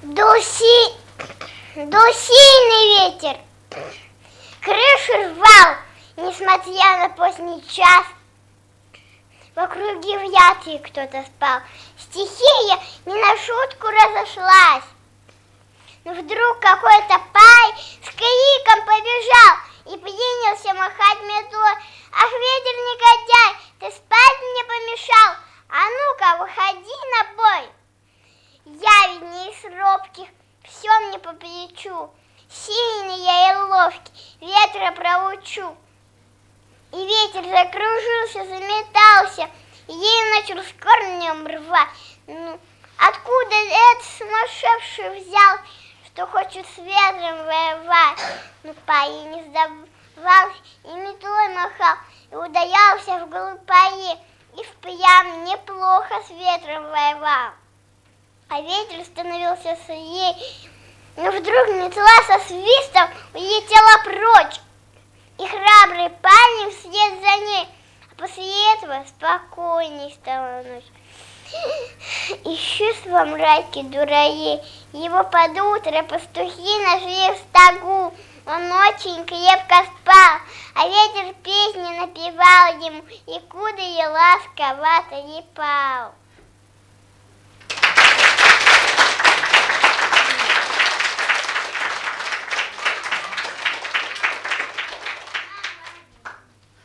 Дул сильный ветер, крышу рвал, несмотря на поздний час. В округе в ясли кто-то спал, стихия не на шутку разошлась. Но вдруг какой-то пай с криком побежал и принялся махать метлой. Ах, ветер негодяй, ты спать мне помешал, а ну-ка, выходи на бой. Я ведь не из робких, все мне по плечу, сильный я и ловкий, ветра проучу. И ветер закружился, заметался, и ей начал с корнем рвать. Ну, откуда этот сумасшедший взял, что хочет с ветром воевать? Ну, пай не сдавался, и метлой махал, и удалялся вглубь паи, и впрямь неплохо с ветром воевал. А ветер становился слабей, но вдруг метла со свистом улетела прочь, и храбрый парень вслед за ней, а после этого спокойней стала ночь. Ищу во мраке дураи, его под утро пастухи нашли в стогу. Он очень крепко спал, а ветер песни напевал ему, и кудри ласковато трепал.